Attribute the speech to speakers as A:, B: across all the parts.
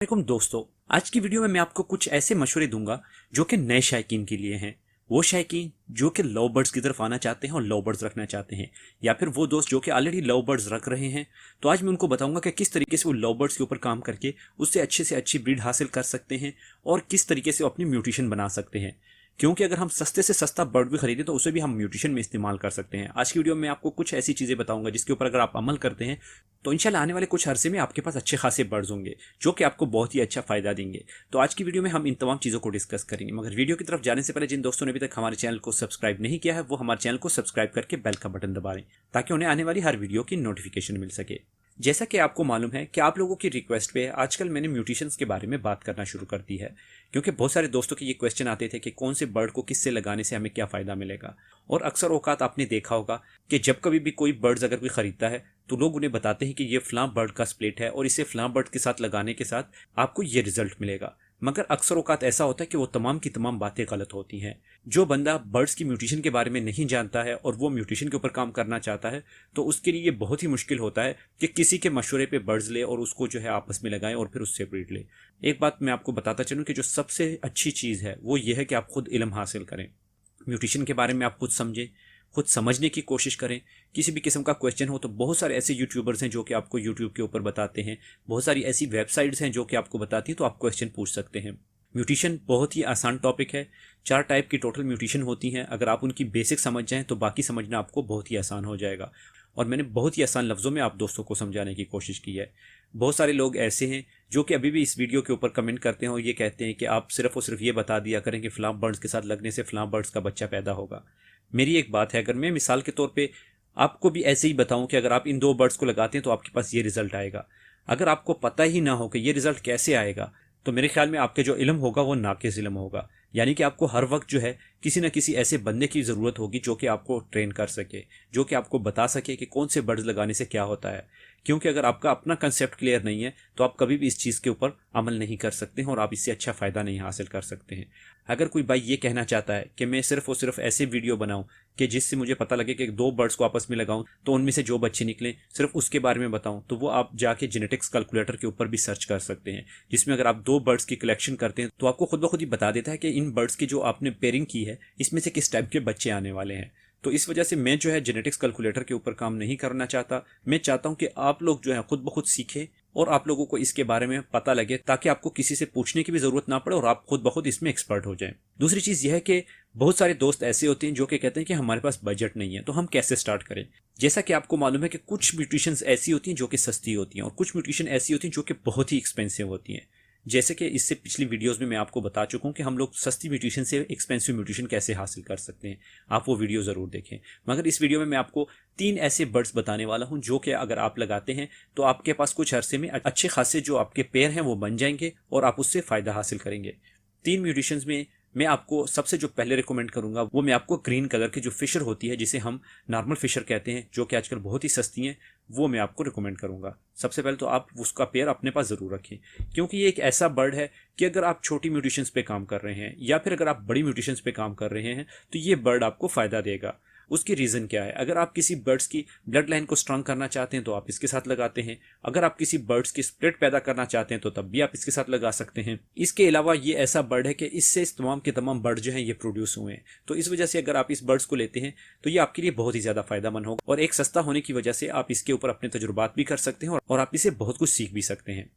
A: वालेकुम दोस्तों। आज की वीडियो में मैं आपको कुछ ऐसे मशवरे दूंगा जो कि नए शायकीन के लिए हैं। वो शायकीन जो कि लव बर्ड्स की तरफ आना चाहते हैं और लव बर्ड्स रखना चाहते हैं, या फिर वो दोस्त जो कि ऑलरेडी लव बर्ड्स रख रहे हैं। तो आज मैं उनको बताऊंगा कि किस तरीके से वो लव बर्ड्स के ऊपर काम करके उससे अच्छे से अच्छी ब्रीड हासिल कर सकते हैं और किस तरीके से वो अपनी म्यूटेशन बना सकते हैं। क्योंकि अगर हम सस्ते से सस्ता बर्ड भी खरीदें तो उसे भी हम म्यूटेशन में इस्तेमाल कर सकते हैं। आज की वीडियो में आपको कुछ ऐसी चीज़ें बताऊंगा जिसके ऊपर अगर आप अमल करते हैं तो इंशाल्लाह आने वाले कुछ अरसे में आपके पास अच्छे खासे बर्ड्स होंगे जो कि आपको बहुत ही अच्छा फायदा देंगे। तो आज की वीडियो में हम इन तमाम चीज़ों को डिस्कस करेंगे, मगर वीडियो की तरफ जाने से पहले जिन दोस्तों ने अभी तक हमारे चैनल को सब्सक्राइब नहीं किया है वो हमारे चैनल को सब्सक्राइब करके बेल का बटन दबा लें ताकि उन्हें आने वाली हर वीडियो की नोटिफिकेशन मिल सके। जैसा कि आपको मालूम है कि आप लोगों की रिक्वेस्ट पे आजकल मैंने म्यूटेशंस के बारे में बात करना शुरू कर दी है, क्योंकि बहुत सारे दोस्तों के ये क्वेश्चन आते थे कि कौन से बर्ड को किससे लगाने से हमें क्या फ़ायदा मिलेगा। और अक्सर औकात आपने देखा होगा कि जब कभी भी कोई बर्ड्स अगर कोई ख़रीदता है तो लोग उन्हें बताते हैं कि ये फ़लाँ बर्ड का स्प्लिट है और इसे फ़लाँ बर्ड के साथ लगाने के साथ आपको ये रिजल्ट मिलेगा। मगर अक्सर औकात ऐसा होता है कि वो तमाम की तमाम बातें गलत होती हैं। जो बंदा बर्ड्स की म्यूटेशन के बारे में नहीं जानता है और वो म्यूटेशन के ऊपर काम करना चाहता है तो उसके लिए ये बहुत ही मुश्किल होता है कि किसी के मशवरे पे बर्ड्स ले और उसको जो है आपस में लगाएं और फिर उससे ब्रीड ले। एक बात मैं आपको बताता चलूँ कि जो सबसे अच्छी चीज़ है वो ये है कि आप खुद इल्म हासिल करें, म्यूटेशन के बारे में आप खुद समझें, खुद समझने की कोशिश करें। किसी भी किस्म का क्वेश्चन हो तो बहुत सारे ऐसे यूट्यूबर्स हैं जो कि आपको यूट्यूब के ऊपर बताते हैं, बहुत सारी ऐसी वेबसाइट्स हैं जो कि आपको बताती हैं, तो आप क्वेश्चन पूछ सकते हैं। म्यूटेशन बहुत ही आसान टॉपिक है। 4 टाइप की टोटल म्यूटेशन होती हैं। अगर आप उनकी बेसिक समझ जाएं तो बाकी समझना आपको बहुत ही आसान हो जाएगा। और मैंने बहुत ही आसान लफ्ज़ों में आप दोस्तों को समझाने की कोशिश की है। बहुत सारे लोग ऐसे हैं जो कि अभी भी इस वीडियो के ऊपर कमेंट करते हैं और ये कहते हैं कि आप सिर्फ और सिर्फ ये बता दिया करें कि फ़लाँ बर्ड्स के साथ लगने से फ़लाँ बर्ड्स का बच्चा पैदा होगा। मेरी एक बात है, अगर मैं मिसाल के तौर पे आपको भी ऐसे ही बताऊं कि अगर आप इन 2 बर्ड्स को लगाते हैं तो आपके पास ये रिजल्ट आएगा, अगर आपको पता ही ना हो कि ये रिजल्ट कैसे आएगा तो मेरे ख्याल में आपके जो इल्म होगा वो नाकिस इल्म होगा। यानी कि आपको हर वक्त जो है किसी न किसी ऐसे बंदे की ज़रूरत होगी जो कि आपको ट्रेन कर सके, जो कि आपको बता सके कि कौन से बर्ड्स लगाने से क्या होता है। क्योंकि अगर आपका अपना कंसेप्ट क्लियर नहीं है तो आप कभी भी इस चीज़ के ऊपर अमल नहीं कर सकते हैं और आप इससे अच्छा फ़ायदा नहीं हासिल कर सकते हैं। अगर कोई भाई ये कहना चाहता है कि मैं सिर्फ और सिर्फ ऐसे वीडियो बनाऊं कि जिससे मुझे पता लगे कि 2 बर्ड्स को आपस में लगाऊं तो उनमें से जो बच्चे निकलें सिर्फ उसके बारे में बताऊं, तो वो आप जाके जेनेटिक्स कैलकुलेटर के ऊपर भी सर्च कर सकते हैं, जिसमें अगर आप 2 बर्ड्स की कलेक्शन करते हैं तो आपको खुद ब खुद ही बता देता है कि इन बर्ड्स की जो आपने पेयरिंग की है इसमें से किस टाइप के बच्चे आने वाले हैं। तो इस वजह से मैं जो है जेनेटिक्स कैलकुलेटर के ऊपर काम नहीं करना चाहता। मैं चाहता हूं कि आप लोग जो है खुद ब खुद सीखें और आप लोगों को इसके बारे में पता लगे ताकि आपको किसी से पूछने की भी जरूरत ना पड़े और आप खुद ब खुद इसमें एक्सपर्ट हो जाएं। दूसरी चीज़ यह है कि बहुत सारे दोस्त ऐसे होते हैं जो कि कहते हैं कि हमारे पास बजट नहीं है तो हम कैसे स्टार्ट करें। जैसा कि आपको मालूम है कि कुछ म्यूटेशंस ऐसी होती हैं जो कि सस्ती होती हैं और कुछ म्यूटेशन ऐसी होती हैं जो कि बहुत ही एक्सपेंसिव होती हैं। जैसे कि इससे पिछली वीडियोस में मैं आपको बता चुका हूं कि हम लोग सस्ती म्यूटेशन से एक्सपेंसिव म्यूटेशन कैसे हासिल कर सकते हैं, आप वो वीडियो ज़रूर देखें। मगर इस वीडियो में मैं आपको 3 ऐसे बर्ड्स बताने वाला हूं जो कि अगर आप लगाते हैं तो आपके पास कुछ अरसे में अच्छे खासे जो आपके पेयर हैं वो बन जाएंगे और आप उससे फ़ायदा हासिल करेंगे। 3 म्यूटेशंस में मैं आपको सबसे जो पहले रिकमेंड करूंगा वो मैं आपको ग्रीन कलर की जो फिशर होती है जिसे हम नॉर्मल फिशर कहते हैं जो कि आजकल बहुत ही सस्ती हैं, वो मैं आपको रिकमेंड करूंगा। सबसे पहले तो आप उसका पेयर अपने पास ज़रूर रखें, क्योंकि ये एक ऐसा बर्ड है कि अगर आप छोटी म्यूटेशंस पे काम कर रहे हैं या फिर अगर आप बड़ी म्यूटेशंस पे काम कर रहे हैं तो ये बर्ड आपको फ़ायदा देगा। उसकी रीज़न क्या है? अगर आप किसी बर्ड्स की ब्लड लाइन को स्ट्रांग करना चाहते हैं तो आप इसके साथ लगाते हैं। अगर आप किसी बर्ड्स की स्प्लिट पैदा करना चाहते हैं तो तब भी आप इसके साथ लगा सकते हैं। इसके अलावा ये ऐसा बर्ड है कि इससे तमाम के तमाम बर्ड जो हैं ये प्रोड्यूस हुए हैं, तो इस वजह से अगर आप इस बर्ड्स को लेते हैं तो ये आपके लिए बहुत ही ज़्यादा फ़ायदेमंद होगा और एक सस्ता होने की वजह से आप इसके ऊपर अपने तजुर्बात भी कर सकते हैं और आप इसे बहुत कुछ सीख भी सकते हैं।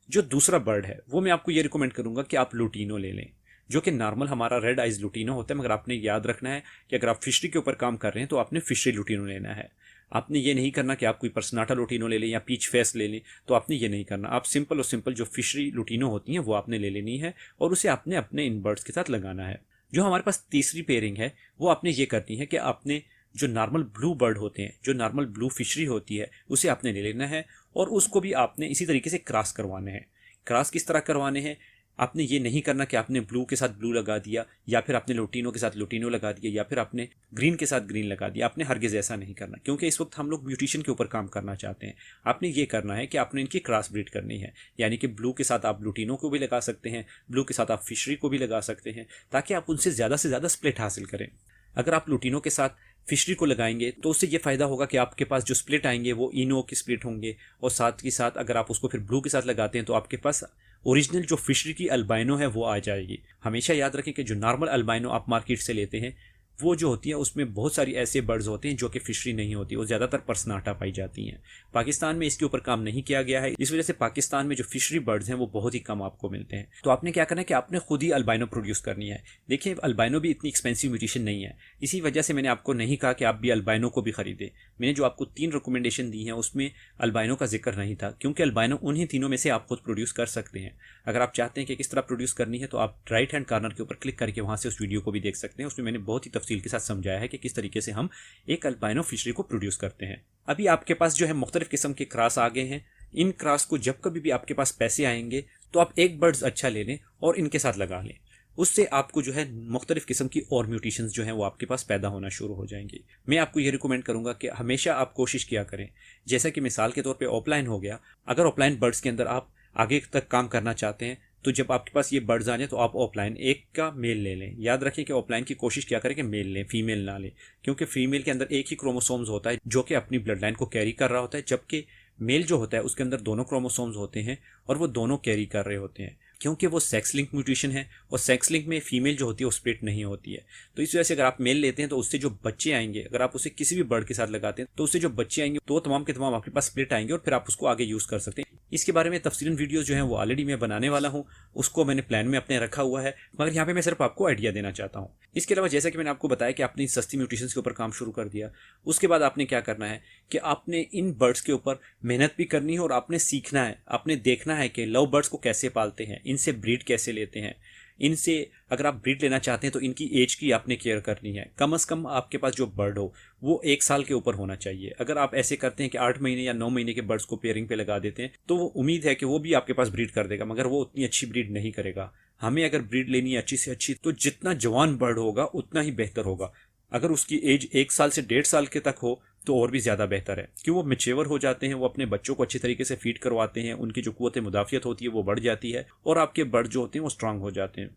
A: जो दूसरा बर्ड है वो मैं आपको ये रिकमेंड करूंगा कि आप लुटीनो ले लें, जो कि नॉर्मल हमारा रेड आइज लुटीनो होता है। मगर आपने याद रखना है कि अगर आप फिशरी के ऊपर काम कर रहे हैं तो आपने फिशरी लुटीनो लेना है। आपने ये नहीं करना कि आप कोई पर्सनाटा लुटीनो ले लें या पीच फेस ले लें, तो आपने ये नहीं करना। आप सिंपल और सिंपल जो फिशरी लुटीनो होती हैं वो आपने ले लेनी है और उसे आपने अपने इन बर्ड्स के साथ लगाना है। जो हमारे पास तीसरी पेयरिंग है वो आपने ये करनी है कि आपने जो नॉर्मल ब्लू बर्ड होते हैं, जो नॉर्मल ब्लू फिशरी होती है, उसे आपने ले लेना है और उसको भी आपने इसी तरीके से क्रॉस करवाने हैं। क्रॉस किस तरह करवाने हैं? आपने ये नहीं करना कि आपने ब्लू के साथ ब्लू लगा दिया या फिर आपने लुटीनो के साथ लुटीनो लगा दिया या फिर आपने ग्रीन के साथ ग्रीन लगा दिया। आपने हरगिज़ ऐसा नहीं करना, क्योंकि इस वक्त हम लोग म्यूटेशन के ऊपर काम करना चाहते हैं। आपने ये करना है कि आपने इनकी क्रॉस ब्रीड करनी है, यानी कि ब्लू के साथ आप लुटीनो को भी लगा सकते हैं, ब्लू के साथ आप फिशरी को भी लगा सकते हैं, ताकि आप उनसे ज़्यादा से ज़्यादा स्प्लिट हासिल करें। अगर आप लुटीनो के साथ फिशरी को लगाएंगे तो उससे ये फ़ायदा होगा कि आपके पास जो स्प्लिट आएंगे वो इनो के स्प्लिट होंगे और साथ ही साथ अगर आप उसको फिर ब्लू के साथ लगाते हैं तो आपके पास ओरिजिनल जो फिशरी की अल्बाइनो है वो आ जाएगी। हमेशा याद रखें कि जो नॉर्मल अल्बाइनो आप मार्केट से लेते हैं वो जो होती है उसमें बहुत सारी ऐसे बर्ड्स होते हैं जो कि फिशरी नहीं होती, वो ज़्यादातर पर्सनाटा पाई जाती हैं। पाकिस्तान में इसके ऊपर काम नहीं किया गया है, इस वजह से पाकिस्तान में जो फिशरी बर्ड्स हैं वो बहुत ही कम आपको मिलते हैं। तो आपने क्या करना है कि आपने खुद ही अल्बाइनो प्रोड्यूस करनी है। देखिए अल्बाइनो भी इतनी एक्सपेंसिव म्यूटेशन नहीं है, इसी वजह से मैंने आपको नहीं कहा कि आप भी अल्बाइनो को भी खरीदें। मैंने जो आपको 3 रिकमेंडेशन दी हैं उसमें अल्बाइनो का जिक्र नहीं था, क्योंकि अल्बाइनो उन्हीं तीनों में से आप खुद प्रोड्यूस कर सकते हैं। अगर आप चाहते हैं कि किस तरह प्रोड्यूस करनी है तो आप राइट हैंड कॉर्नर के ऊपर क्लिक करके वहाँ से उस वीडियो को भी देख सकते हैं। उसमें मैंने बहुत ही तफसील के साथ समझाया है कि किस तरीके से हम एक अल्बाइनो फिशरी को प्रोड्यूस करते हैं। अभी आपके पास जो है मुख्तलिफ किस्म के क्रॉस आ गए हैं। इन क्रॉस को जब कभी भी आपके पास पैसे आएंगे तो आप एक बर्ड्स अच्छा ले लें और इनके साथ लगा लें, उससे आपको जो है मुख्तलिफ किस्म की और म्यूटेशंस जो हैं वो आपके पास पैदा होना शुरू हो जाएंगी। मैं आपको ये रिकमेंड करूंगा कि हमेशा आप कोशिश किया करें, जैसा कि मिसाल के तौर पे ऑफलाइन हो गया, अगर ऑफलाइन बर्ड्स के अंदर आप आगे तक काम करना चाहते हैं तो जब आपके पास ये बर्ड्स आ जाए तो आप ऑफलाइन एक का मेल ले लें। याद रखें कि ऑफलाइन की कोशिश क्या करें कि मेल लें, फीमेल ना लें, क्योंकि फीमेल के अंदर एक ही क्रोमोसोम्स होता है जो कि अपनी ब्लड लाइन को कैरी कर रहा होता है, जबकि मेल जो होता है उसके अंदर दोनों क्रोमोसोम्स होते हैं और वो दोनों कैरी कर रहे होते हैं, क्योंकि वो सेक्स लिंक म्यूटेशन है और सेक्स लिंक में फीमेल जो होती है वो स्प्लिट नहीं होती है। तो इस वजह से अगर आप मेल लेते हैं तो उससे जो बच्चे आएंगे, अगर आप उसे किसी भी बर्ड के साथ लगाते हैं तो उससे जो बच्चे आएंगे तो तमाम के तमाम आपके पास स्प्लिट आएंगे और फिर आप उसको आगे यूज़ कर सकते हैं। इसके बारे में तफसीलन वीडियोस जो हैं वो ऑलरेडी मैं बनाने वाला हूं, उसको मैंने प्लान में अपने रखा हुआ है, मगर यहाँ पे मैं सिर्फ आपको आइडिया देना चाहता हूँ। इसके अलावा जैसा कि मैंने आपको बताया कि आपने सस्ती म्यूटेशंस के ऊपर काम शुरू कर दिया, उसके बाद आपने क्या करना है कि आपने इन बर्ड्स के ऊपर मेहनत भी करनी है और आपने सीखना है, आपने देखना है कि लव बर्ड्स को कैसे पालते हैं, इनसे ब्रीड कैसे लेते हैं, इनसे अगर आप ब्रीड लेना चाहते हैं तो इनकी एज की आपने केयर करनी है। कम से कम आपके पास जो बर्ड हो वो 1 साल के ऊपर होना चाहिए। अगर आप ऐसे करते हैं कि 8 महीने या 9 महीने के बर्ड्स को पेयरिंग पे लगा देते हैं तो वो उम्मीद है कि वो भी आपके पास ब्रीड कर देगा, मगर वो उतनी अच्छी ब्रीड नहीं करेगा। हमें अगर ब्रीड लेनी है अच्छी से अच्छी तो जितना जवान बर्ड होगा उतना ही बेहतर होगा। अगर उसकी एज 1 साल से 1.5 साल के तक हो तो और भी ज़्यादा बेहतर है, क्यों वो मेच्योर हो जाते हैं, वो अपने बच्चों को अच्छी तरीके से फीड करवाते हैं, उनकी जो कुव्वत मुदाफ़ियत होती है वो बढ़ जाती है और आपके बर्ड जो होते हैं वो स्ट्रांग हो जाते हैं।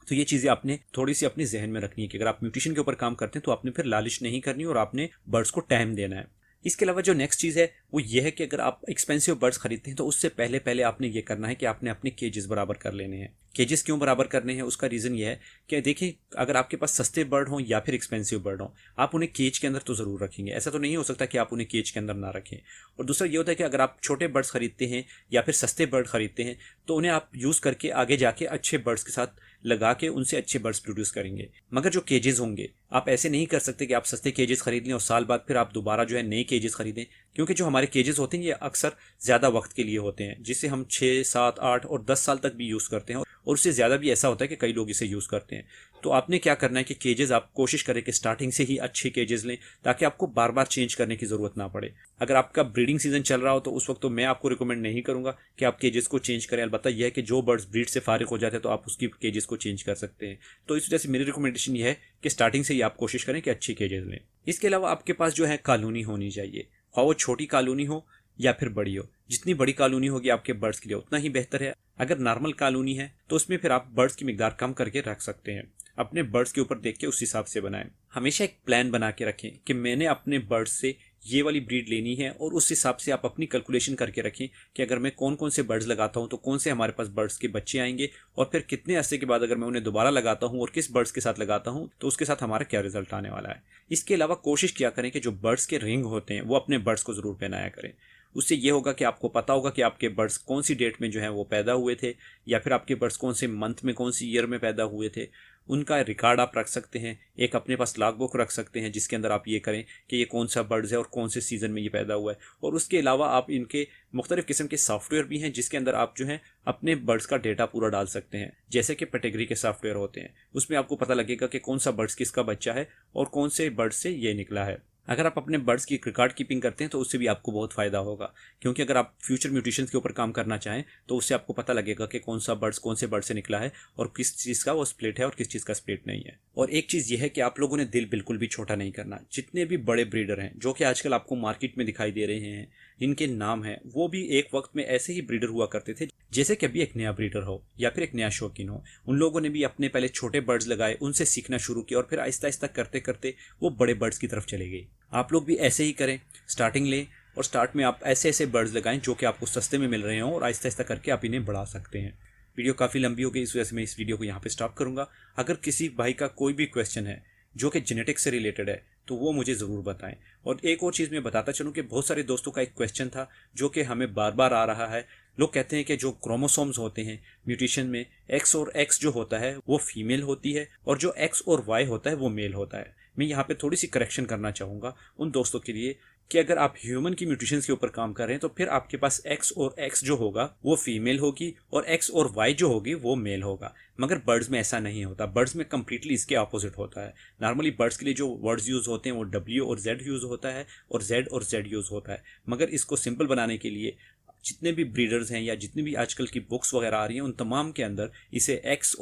A: तो ये चीज़ें आपने थोड़ी सी अपने जहन में रखनी है कि अगर आप म्यूटेशन के ऊपर काम करते हैं तो आपने फिर लालच नहीं करनी और आपने बर्ड्स को टाइम देना है। इसके अलावा जो नेक्स्ट चीज़ है वो ये है कि अगर आप एक्सपेंसिव बर्ड्स खरीदते हैं तो उससे पहले पहले आपने ये करना है कि आपने अपने केजेस बराबर कर लेने हैं। केजेस क्यों बराबर करने हैं उसका रीज़न ये है कि देखिए अगर आपके पास सस्ते बर्ड हों या फिर एक्सपेंसिव बर्ड हों, आप उन्हें केज के अंदर तो ज़रूर रखेंगे, ऐसा तो नहीं हो सकता कि आप उन्हें केज के अंदर ना रखें। और दूसरा ये होता है कि अगर आप छोटे बर्ड्स खरीदते हैं या फिर सस्ते बर्ड खरीदते हैं तो उन्हें आप यूज़ करके आगे जाके अच्छे बर्ड्स के साथ लगा के उनसे अच्छे बर्ड्स प्रोड्यूस करेंगे। मगर जो केजेस होंगे आप ऐसे नहीं कर सकते कि आप सस्ते केजेस खरीद लें और साल बाद फिर आप दोबारा जो है नए केजेस खरीदें, क्योंकि जो हमारे केजेस होते हैं ये अक्सर ज़्यादा वक्त के लिए होते हैं, जिससे हम 6, 7, 8 और 10 साल तक भी यूज़ करते हैं और उससे ज़्यादा भी ऐसा होता है कि कई लोग इसे यूज़ करते हैं। तो आपने क्या करना है कि केजेस आप कोशिश करें कि स्टार्टिंग से ही अच्छे केजेस लें ताकि आपको बार बार चेंज करने की ज़रूरत ना पड़े। अगर आपका ब्रीडिंग सीजन चल रहा हो तो उस वक्त तो मैं आपको रिकमेंड नहीं करूँगा कि आप केजेस को चेंज करें। अलबत्ता यह है कि जो बर्ड्स ब्रीड से फारिग हो जाते हैं तो आप उसकी केजेस को चेंज कर सकते हैं। तो इस वजह से मेरी रिकमेंडेशन ये है कि स्टार्टिंग से ही आप कोशिश करें कि अच्छी केजेस लें। इसके अलावा आपके पास जो है कॉलोनी होनी चाहिए, ख्वाह वो छोटी कॉलोनी हो या फिर बड़ी हो। जितनी बड़ी कॉलोनी होगी आपके बर्ड्स के लिए उतना ही बेहतर है। अगर नॉर्मल कॉलोनी है तो उसमें फिर आप बर्ड्स की मिकदार कम करके रख सकते हैं। अपने बर्ड्स के ऊपर देख के उस हिसाब से बनाएं। हमेशा एक प्लान बना के रखें कि मैंने अपने बर्ड्स से ये वाली ब्रीड लेनी है और उस हिसाब से आप अपनी कैलकुलेशन करके रखें कि अगर मैं कौन कौन से बर्ड्स लगाता हूं तो कौन से हमारे पास बर्ड्स के बच्चे आएंगे और फिर कितने अरसे के बाद अगर मैं उन्हें दोबारा लगाता हूं और किस बर्ड्स के साथ लगाता हूं तो उसके साथ हमारा क्या रिजल्ट आने वाला है। इसके अलावा कोशिश किया करें कि जो बर्ड्स के रिंग होते हैं वो अपने बर्ड्स को ज़रूर पहनाया करें। उससे ये होगा कि आपको पता होगा कि आपके बर्ड्स कौन सी डेट में जो है वो पैदा हुए थे या फिर आपके बर्ड्स कौन से मंथ में कौन सी ईयर में पैदा हुए थे। उनका रिकॉर्ड आप रख सकते हैं, एक अपने पास लॉग बुक रख सकते हैं जिसके अंदर आप ये करें कि ये कौन सा बर्ड्स है और कौन से सीज़न में ये पैदा हुआ है। और उसके अलावा आप इनके मुख्तलिफ किस्म के सॉफ्टवेयर भी हैं जिसके अंदर आप जो है अपने बर्ड्स का डेटा पूरा डाल सकते हैं, जैसे कि पेडिग्री के सॉफ्टवेयर होते हैं। उसमें आपको पता लगेगा कि कौन सा बर्ड्स किसका बच्चा है और कौन से बर्ड्स से ये निकला है। अगर आप अपने बर्ड्स की रिकॉर्ड कीपिंग करते हैं तो उससे भी आपको बहुत फ़ायदा होगा, क्योंकि अगर आप फ्यूचर म्यूटेशंस के ऊपर काम करना चाहें तो उससे आपको पता लगेगा कि कौन सा बर्ड्स कौन से बर्ड से निकला है और किस चीज़ का वो स्प्लिट है और किस चीज़ का स्प्लिट नहीं है। और एक चीज़ ये है कि आप लोगों ने दिल बिल्कुल भी छोटा नहीं करना। जितने भी बड़े ब्रीडर हैं जो कि आजकल आपको मार्केट में दिखाई दे रहे हैं, जिनके नाम हैं, वो भी एक वक्त में ऐसे ही ब्रीडर हुआ करते थे जैसे कि अभी एक नया ब्रीडर हो या फिर एक नया शौकीन हो। उन लोगों ने भी अपने पहले छोटे बर्ड्स लगाए, उनसे सीखना शुरू किया और फिर आहिस्ता आहिस्ता करते करते वो बड़े बर्ड्स की तरफ चले गए। आप लोग भी ऐसे ही करें, स्टार्टिंग लें, और स्टार्ट में आप ऐसे ऐसे बर्ड्स लगाएं जो कि आपको सस्ते में मिल रहे हों और आहिस्ता आहिस्ता करके आप इन्हें बढ़ा सकते हैं। वीडियो काफ़ी लंबी हो गई, इस वजह से मैं इस वीडियो को यहाँ पे स्टॉप करूँगा। अगर किसी भाई का कोई भी क्वेश्चन है जो कि जेनेटिक्स से रिलेटेड है तो वो मुझे ज़रूर बताएं। और एक और चीज़ मैं बताता चलूँ कि बहुत सारे दोस्तों का एक क्वेश्चन था जो कि हमें बार बार आ रहा है। लोग कहते हैं कि जो क्रोमोसोम्स होते हैं म्यूटेशन में, एक्स और एक्स जो होता है वो फीमेल होती है और जो एक्स और वाई होता है वो मेल होता है। मैं यहाँ पे थोड़ी सी करेक्शन करना चाहूँगा उन दोस्तों के लिए कि अगर आप ह्यूमन की म्यूटेशंस के ऊपर काम कर रहे हैं तो फिर आपके पास एक्स और एक्स जो होगा वो फीमेल होगी और एक्स और वाई जो होगी वो मेल होगा। मगर बर्ड्स में ऐसा नहीं होता, बर्ड्स में कम्प्लीटली इसके ऑपोजिट होता है। नॉर्मली बर्ड्स के लिए जो वर्ड्स यूज़ होते हैं वो डब्ल्यू और जेड यूज़ होता है और जेड और जेड यूज़ होता है। मगर इसको सिंपल बनाने के लिए जितने भी ब्रीडर्स हैं या जितनी भी आजकल की बुक्स वगैरह आ रही हैं उन तमाम के अंदर इसे एक्स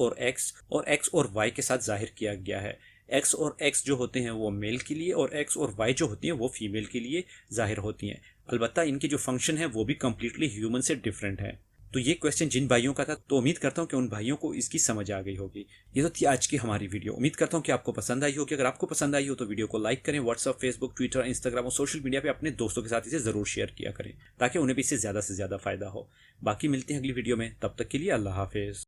A: और वाई के साथ जाहिर किया गया है। एक्स और एक्स जो होते हैं वो मेल के लिए और एक्स और वाई जो होती हैं वो फीमेल के लिए जाहिर होती हैं। अलबत्ता इनके जो फंक्शन है वो भी कम्प्लीटली ह्यूमन से डिफरेंट है। तो ये क्वेश्चन जिन भाइयों का था तो उम्मीद करता हूँ कि उन भाइयों को इसकी समझ आ गई होगी। ये तो थी आज की हमारी वीडियो। उम्मीद करता हूँ कि आपको पसंद आई होगी। अगर आपको पसंद आई हो तो वीडियो को लाइक करें। व्हाट्सअप, फेसबुक, ट्विटर, इंस्टाग्राम और सोशल मीडिया पे अपने दोस्तों के साथ इसे ज़रूर शेयर किया करें ताकि उन्हें भी इससे ज़्यादा से ज़्यादा फायदा हो। बाकी मिलते हैं अगली वीडियो में, तब तक के लिए अल्लाह हाफिज़।